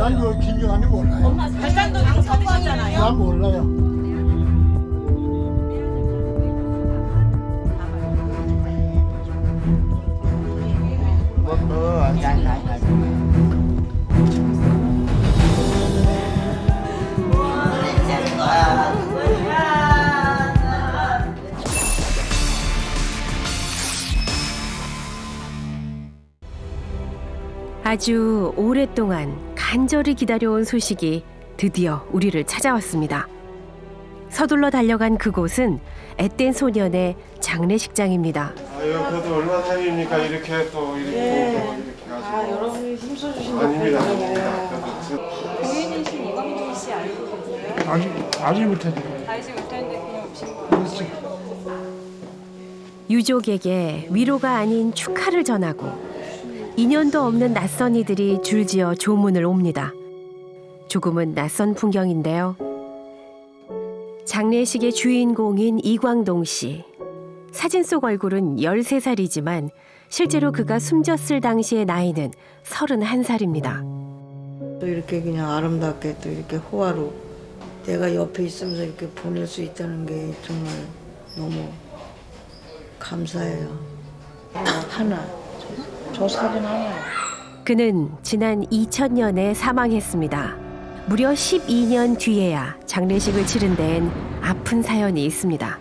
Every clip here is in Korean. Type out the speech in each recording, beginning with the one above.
난 요 김영환이 몰라요. 발산도 당사 드셨잖아요. 난 몰라요. 아주 오랫동안 간절히 기다려온 소식이 드디어 우리를 찾아왔습니다. 서둘러 달려간 그곳은 앳된 소년의 장례식장입니다. 아유, 그래도 얼마 타임입니까? 이렇게 또 이렇게 이렇게 가지고. 여러분이 힘써주신 아닙니다. 고인이신 이광준 씨 알고 계세요? 알지 못하죠. 알지 못했는데 그냥 오신 거예요. 유족에게 위로가 아닌 축하를 전하고 인연도 없는 낯선 이들이 줄지어 조문을 옵니다. 조금은 낯선 풍경인데요. 장례식의 주인공인 이광동 씨. 사진 속 얼굴은 13살이지만 실제로 그가 숨졌을 당시의 나이는 31살입니다. 또 이렇게 그냥 아름답게 또 이렇게 호화로 내가 옆에 있으면서 이렇게 보낼 수 있다는 게 정말 너무 감사해요. 하나, 저 사진 하나요. 그는 지난 2000년에 사망했습니다. 무려 12년 뒤에야 장례식을 치른 데엔 아픈 사연이 있습니다.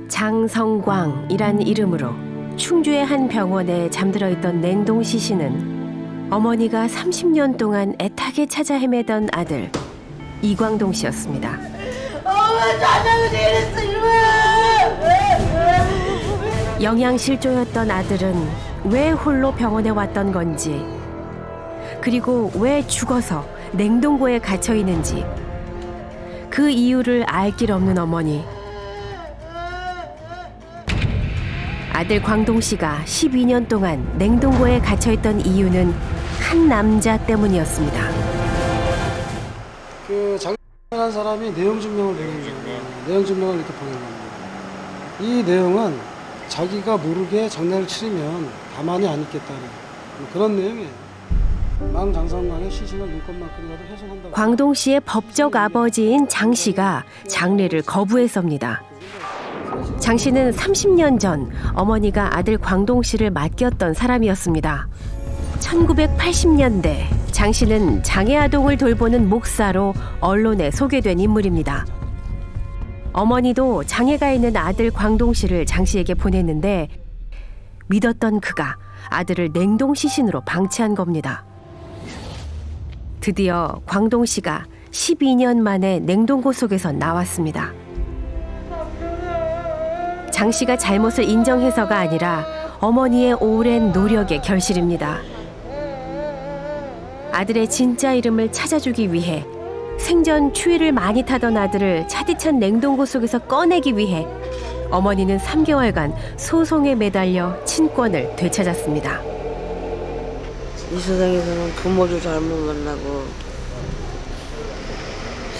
장성광이란 이름으로 충주의 한 병원에 잠들어 있던 냉동시 씨는 어머니가 30년 동안 애타게 찾아 헤매던 아들 이광동 씨였습니다. 영양실조였던 아들은 왜 홀로 병원에 왔던 건지, 그리고 왜 죽어서 냉동고에 갇혀 있는지 그 이유를 알 길 없는 어머니. 아들 광동 씨가 12년 동안 냉동고에 갇혀 있던 이유는 한 남자 때문이었습니다. 그 장례한 사람이 내용 증명을 내용 증명을 이렇게 보낸 겁니다. 이 내용은 자기가 모르게 장례를 치르면 가만히 안 있겠다는 그런 내용이에요. 망 장성광의 시신을 눈꽃만큼이라도 훼손한다고. 광동 씨의 법적 아버지인 장 씨가 장례를 거부했습니다. 장 씨는 30년 전 어머니가 아들 광동 씨를 맡겼던 사람이었습니다. 1980년대 장 씨는 장애 아동을 돌보는 목사로 언론에 소개된 인물입니다. 어머니도 장애가 있는 아들 광동 씨를 장 씨에게 보냈는데 믿었던 그가 아들을 냉동 시신으로 방치한 겁니다. 드디어 광동 씨가 12년 만에 냉동고 속에서 나왔습니다. 장 씨가 잘못을 인정해서가 아니라 어머니의 오랜 노력의 결실입니다. 아들의 진짜 이름을 찾아주기 위해 생전 추위를 많이 타던 아들을 차디찬 냉동고 속에서 꺼내기 위해 어머니는 3개월간 소송에 매달려 친권을 되찾았습니다. 이 세상에서는 부모도 잘못 만나고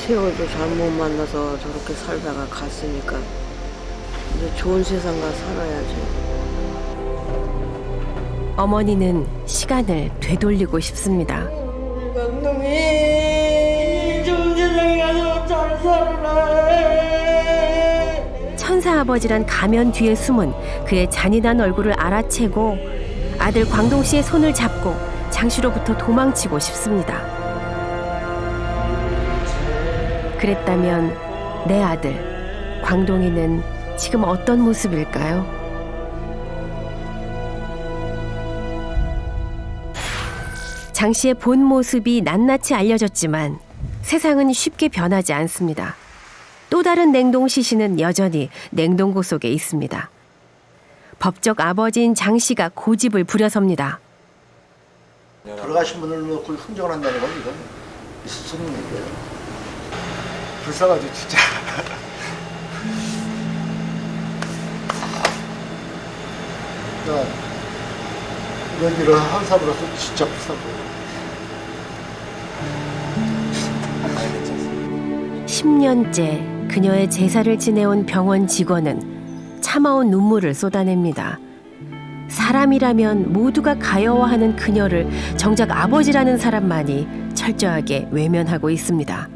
세월도 잘못 만나서 저렇게 살다가 갔으니까 이제 좋은 세상 가서 살아야지. 어머니는 시간을 되돌리고 싶습니다. 강동이 좋은 세상에 가서 잘 살아라. 천사 아버지란 가면 뒤에 숨은 그의 잔인한 얼굴을 알아채고 아들 광동 씨의 손을 잡고 장 씨로부터 도망치고 싶습니다. 그랬다면 내 아들 광동이는 지금 어떤 모습일까요? 장 씨의 본 모습이 낱낱이 알려졌지만 세상은 쉽게 변하지 않습니다. 또 다른 냉동 시신은 여전히 냉동고 속에 있습니다. 법적 아버지인 장 씨가 고집을 부려섭니다. 돌아가신 분을 놓고 흥정을 한다는 건 이건 있을 수 없는 일이에요. 불쌍하죠, 진짜. 그러니까 이런 일을 한 사람으로서 진짜 불쌍해요. 10년째 그녀의 제사를 지내온 병원 직원은 참아온 눈물을 쏟아냅니다. 사람이라면 모두가 가여워하는 그녀를 정작 아버지라는 사람만이 철저하게 외면하고 있습니다.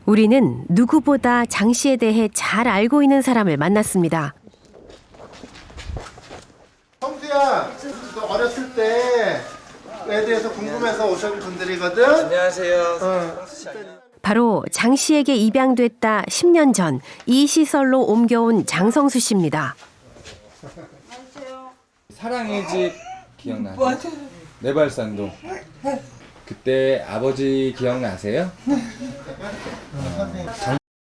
우리는 누구보다 장 씨에 대해 잘 알고 있는 사람을 만났습니다. 성수야, 너 어렸을 때에 대해서 궁금해서 오셨던 분들이거든. 안녕하세요. 바로 장 씨에게 입양됐다 10년 전 이 시설로 옮겨온 장성수 씨입니다. 사랑의 집 기억나세요? 내발산동. 그때 아버지 기억나세요?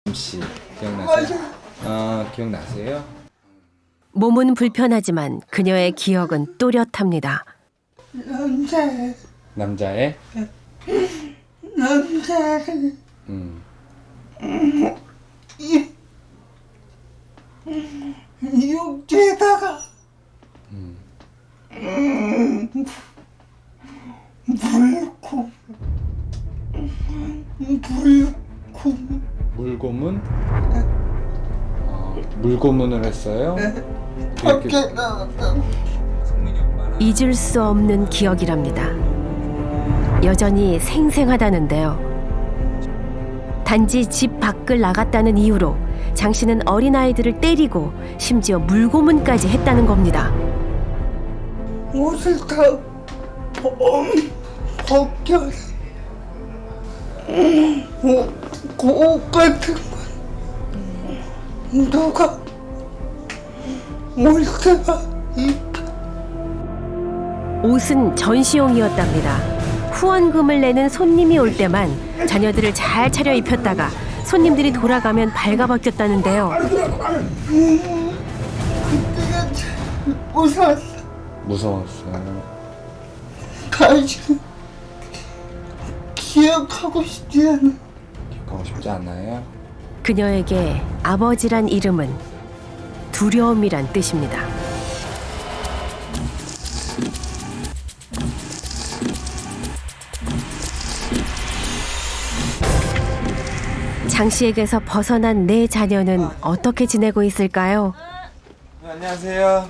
장씨 기억나세요? 기억나세요? 몸은 불편하지만 그녀의 기억은 또렷합니다. 남자애? 육지에다가 물고문? 물고문을 했어요? 이렇게 잊을 수 없는 기억이랍니다. 여전히 생생하다는데요. 단지 집 밖을 나갔다는 이유로 장 씨는 어린아이들을 때리고 심지어 물고문까지 했다는 겁니다. 옷을 다 벗겨. 그 옷 같은 거 누가 올 때가 옷은 전시용이었답니다. 후원금을 내는 손님이 올 때만 자녀들을 잘 차려입혔다가 손님들이 돌아가면 발가벗겼다는데요. 그때가 무서웠어. 무서웠어요. 다시 기억하고 싶지 않아. 기억하고 싶지 않아요? 그녀에게 아버지란 이름은 두려움이란 뜻입니다. 장 씨에게서 벗어난 내 자녀는 어떻게 지내고 있을까요? 안녕하세요.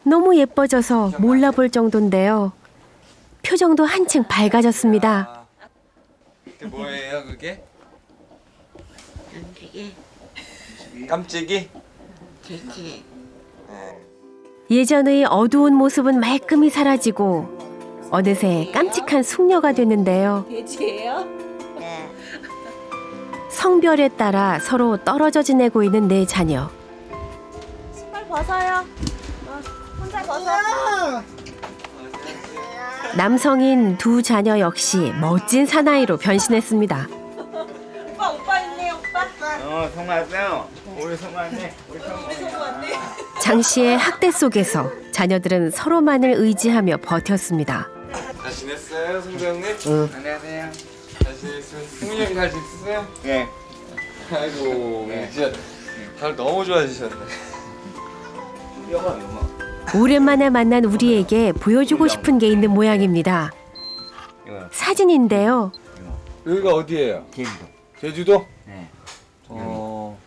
너무 예뻐져서 몰라볼 정도인데요. 표정도 한층 밝아졌습니다. 그게 뭐예요, 그게? 깜찍이? 예전의 어두운 모습은 말끔히 사라지고 어느새 깜찍한 숙녀가 됐는데요. 돼지예요? 성별에 따라 서로 떨어져 지내고 있는 내 자녀. 신발 벗어요. 혼자 벗어. 남성인 두 자녀 역시 멋진 사나이로 변신했습니다. 오빠 있네, 오빠. 성공했어요. 우리 성공했네. 장 씨의 학대 속에서 자녀들은 서로만을 의지하며 버텼습니다. 잘 지냈어요, 송병님? 안녕하세요. 잘 지냈어요? 승민이 형 잘 지냈어요? 예. 아이고, 진짜 잘 너무 좋아지셨네. 영어. 오랜만에 만난 우리에게 보여주고 싶은 게 있는 모양입니다. 사진인데요. 여기가 어디예요? 제주도. 제주도? 네. 어,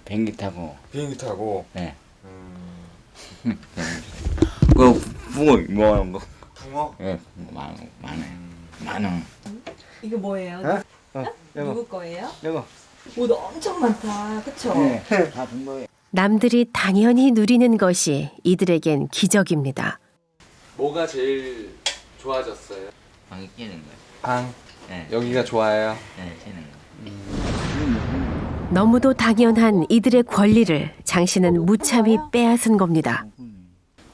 비행기 타고. 비행기 타고. 네. 그 붕어 뭐하는 거? 붕어? 예, 많아요. 이거 뭐예요? 누구 거예요? 이거. 옷 엄청 많다. 그쵸? 네. 다 붕어예요. 남들이 당연히 누리는 것이 이들에겐 기적입니다. 뭐가 제일 좋아졌어요? 방이 끼는 거예요. 방? 네. 여기가 좋아요? 네, 끼는 거. 너무도 당연한 이들의 권리를 장 씨는 무참히 빼앗은 겁니다.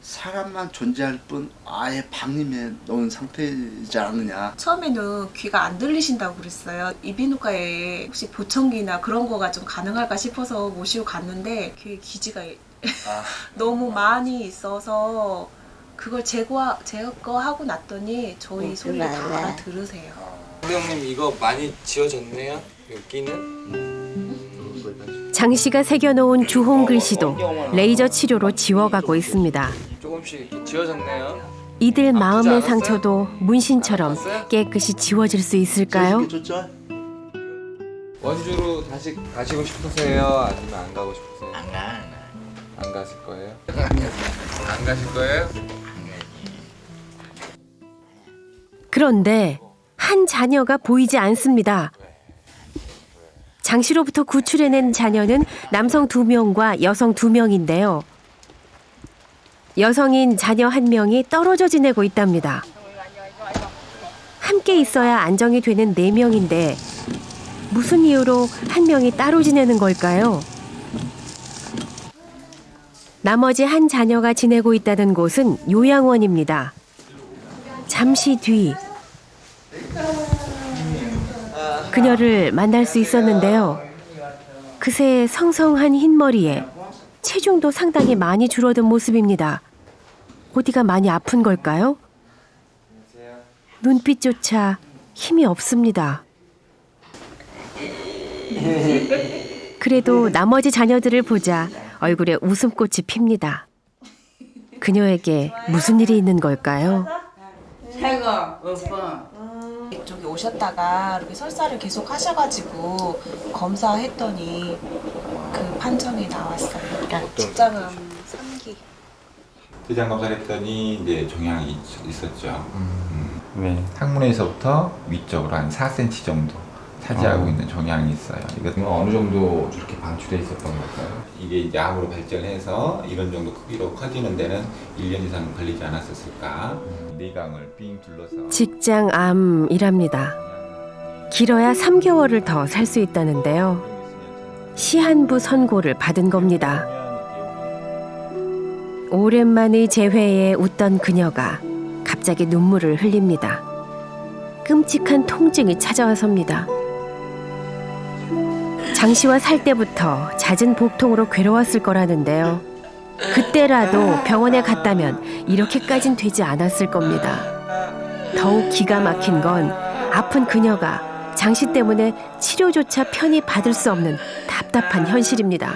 사람만 존재할 뿐 아예 방임해 놓은 상태이지 않느냐. 처음에는 귀가 안 들리신다고 그랬어요. 이비인후과에 혹시 보청기나 그런 거가 좀 가능할까 싶어서 모시고 갔는데 귀에 기지가 너무 많이 있어서 그걸 제거하고 났더니 저희 소리를 다 알아들으세요. 형님 이거 많이 지워졌네요? 여기는? 장 씨가 새겨놓은 주홍 글씨도 레이저 치료로 지워가고 있습니다. 조금씩 이렇게 지워졌네요. 이들 마음의 않았어요? 상처도 문신처럼 아팠어요? 깨끗이 지워질 수 있을까요? 좋죠? 원주로 다시 가시고 싶으세요? 아니면 안 가고 싶으세요? 안 가. 안 가실 거예요? 안 가실 거예요? 그런데 한 자녀가 보이지 않습니다. 장 씨로부터 구출해낸 자녀는 남성 2명과 여성 2명인데요. 여성인 자녀 1명이 떨어져 지내고 있답니다. 함께 있어야 안정이 되는 4명인데 무슨 이유로 1명이 따로 지내는 걸까요? 나머지 한 자녀가 지내고 있다는 곳은 요양원입니다. 잠시 뒤 그녀를 만날 수 있었는데요. 그새 성성한 흰머리에 체중도 상당히 많이 줄어든 모습입니다. 어디가 많이 아픈 걸까요? 눈빛조차 힘이 없습니다. 그래도 나머지 자녀들을 보자 얼굴에 웃음꽃이 핍니다. 그녀에게 무슨 일이 있는 걸까요? 이쪽에 오셨다가 이렇게 설사를 계속 하셔가지고 검사했더니 그 판정이 나왔어요. 직장암 3기. 대장 검사를 했더니 이제 종양이 있었죠. 네. 항문에서부터 위쪽으로 한 4cm 정도 차지하고 있는 종양이 있어요. 이거 어느 정도 이렇게 방출돼 있었던 걸까요? 이게 이제 암으로 발전해서 이런 정도 크기로 커지는 데는 1년 이상 걸리지 않았었을까. 뇌강을 삥 둘러서 직장암이랍니다. 길어야 3개월을 더 살 수 있다는데요. 시한부 선고를 받은 겁니다. 오랜만의 재회에 웃던 그녀가 갑자기 눈물을 흘립니다. 끔찍한 통증이 찾아와섭니다. 장 씨와 살 때부터 잦은 복통으로 괴로웠을 거라는데요. 그때라도 병원에 갔다면 이렇게까진 되지 않았을 겁니다. 더욱 기가 막힌 건 아픈 그녀가 장 씨 때문에 치료조차 편히 받을 수 없는 답답한 현실입니다.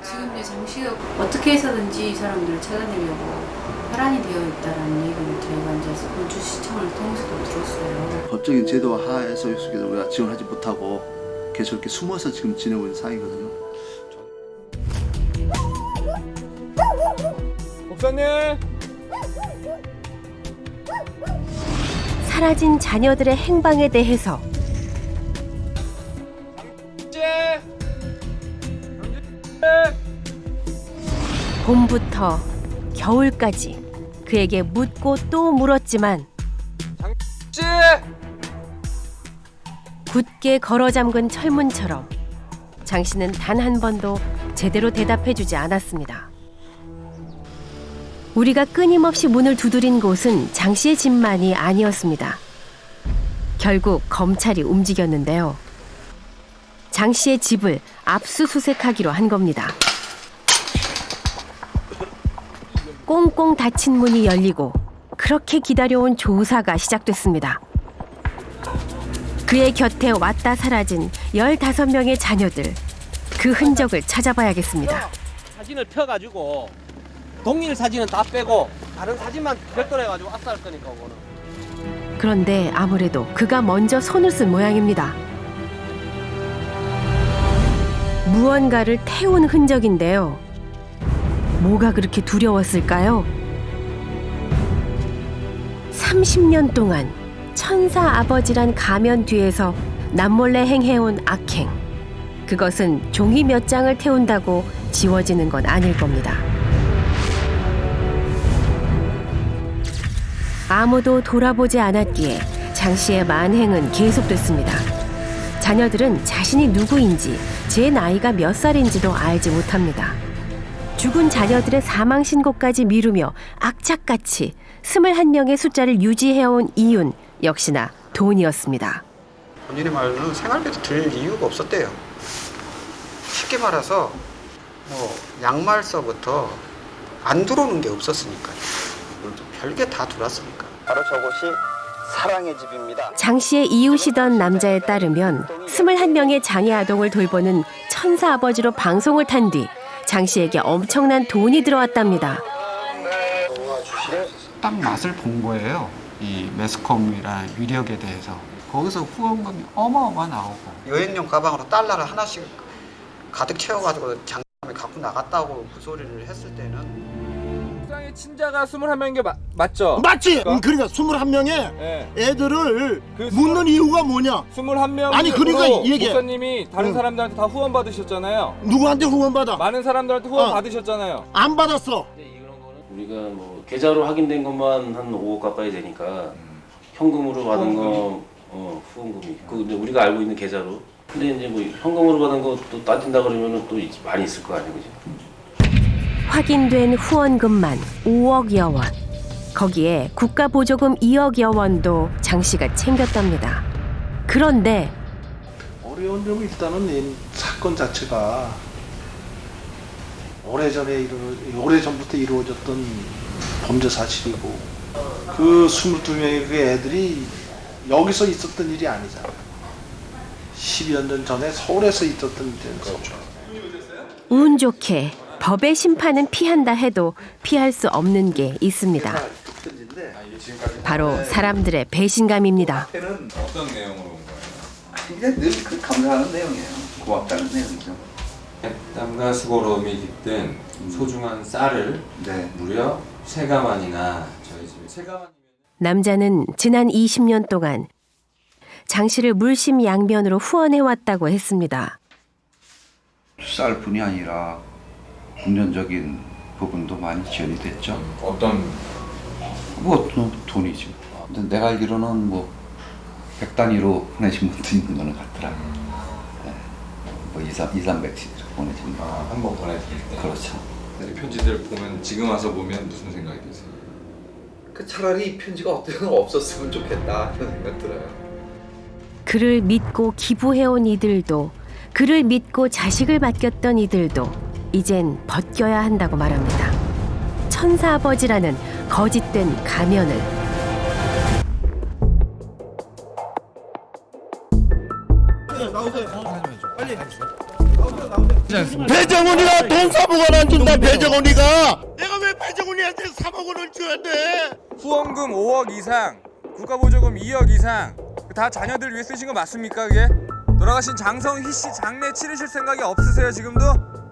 지금 이제 장 씨가 어떻게 해서든지 이 사람들을 찾아내려고 혈안이 되어 있다는 얘기를 저희가 이제 군주시청을 통해서도 들었어요. 법적인 제도 하에서 우리가 지원하지 못하고 계속 이렇게 숨어서 지금 지내고 있는 상황이거든요. 목사님! 사라진 자녀들의 행방에 대해서 봄부터 겨울까지 그에게 묻고 또 물었지만 굳게 걸어 잠근 철문처럼 장 씨는 단 한 번도 제대로 대답해주지 않았습니다. 우리가 끊임없이 문을 두드린 곳은 장 씨의 집만이 아니었습니다. 결국 검찰이 움직였는데요. 장 씨의 집을 압수수색하기로 한 겁니다. 꽁꽁 닫힌 문이 열리고 그렇게 기다려온 조사가 시작됐습니다. 그의 곁에 왔다 사라진 15명의 자녀들, 그 흔적을 찾아봐야겠습니다. 사진을 펴가지고 동일 사진은 다 빼고 다른 사진만 별도로 해가지고 압수할 거니까 그거는. 그런데 아무래도 그가 먼저 손을 쓴 모양입니다. 무언가를 태운 흔적인데요. 뭐가 그렇게 두려웠을까요? 30년 동안 천사 아버지란 가면 뒤에서 남몰래 행해온 악행. 그것은 종이 몇 장을 태운다고 지워지는 건 아닐 겁니다. 아무도 돌아보지 않았기에 장 씨의 만행은 계속됐습니다. 자녀들은 자신이 누구인지, 제 나이가 몇 살인지도 알지 못합니다. 죽은 자녀들의 사망 신고까지 미루며 악착같이 21명의 숫자를 유지해온 이유는 역시나 돈이었습니다. 본인의 말로는 생활비도 들 이유가 없었대요. 쉽게 말해서 뭐 양말서부터 안 들어오는 게 없었으니까요. 별게 다 들어왔으니까. 바로 저곳이 사랑의 집입니다. 장 씨의 이웃이던 남자에 따르면 21명의 장애 아동을 돌보는 천사 아버지로 방송을 탄 뒤 장 씨에게 엄청난 돈이 들어왔답니다. 딱 맛을 본 거예요. 이 매스컴이란 위력에 대해서. 거기서 후원금이 어마어마 나오고. 여행용 가방으로 달러를 하나씩 가득 채워가지고 장남이 갖고 나갔다고 그 소리를 했을 때는 옥상에 친자가 21명인 게 맞죠? 맞지? 그러니까 21명의 네. 애들을 묻는 이유가 뭐냐? 21명 아니, 그러니까 얘기해. 목사님이 다른 사람들한테 다 후원 받으셨잖아요. 누구한테 후원 받아? 많은 사람들한테 후원 받으셨잖아요. 안 받았어. 우리가 뭐 계좌로 확인된 것만 한 5억 가까이 되니까 현금으로 받은 거 후원금이 있고 근데 우리가 알고 있는 계좌로 근데 이제 뭐 현금으로 받은 거 또 따진다 그러면은 또 많이 있을 거 아니에요, 그지? 확인된 후원금만 5억여 원. 거기에 국가보조금 2억여 원도 장 씨가 챙겼답니다. 그런데 어려운 점은 일단은 이 사건 자체가 오래전부터 이루어졌던 범죄 사실이고 그 22명의 그 애들이 여기서 있었던 일이 아니잖아요. 10여 년 전에 서울에서 있었던 일이죠. 운 좋게 법의 심판은 피한다 해도 피할 수 없는 게 있습니다. 바로 사람들의 배신감입니다. 어떤 내용으로 온 거예요? 그냥 늘 그 감사하는 내용이에요. 고맙다는 내용이죠. 땀과 수고로움이 깃든 소중한 쌀을 무려 3가만이나 저희 집에 3가만. 남자는 지난 20년 동안 장 씨를 물심양면으로 후원해왔다고 했습니다. 쌀뿐이 아니라 금전적인 부분도 많이 지원이 됐죠. 어떤? 뭐 돈이죠. 근데 내가 알기로는 뭐 100단위로 보내신 분도 있는 거는 같더라고요. 뭐 200~300씩 보내신 거. 한 번 보내드릴 때? 그렇죠. 이 편지들 보면 지금 와서 보면 무슨 생각이 드세요? 그 차라리 이 편지가 없었으면 좋겠다 이런 생각 들어요. 그를 믿고 기부해온 이들도, 그를 믿고 자식을 맡겼던 이들도 이젠 벗겨야 한다고 말합니다. 천사아버지라는 거짓된 가면을. 배정훈이가 돈 3억 원 안 준다. 배정훈이가 내가 왜 배정훈이한테 3억 원을 줘야 돼? 후원금 5억 이상, 국가보조금 2억 이상 다 자녀들 위해 쓰신 거 맞습니까 그게? 돌아가신 장성희 씨 장례 치르실 생각이 없으세요 지금도?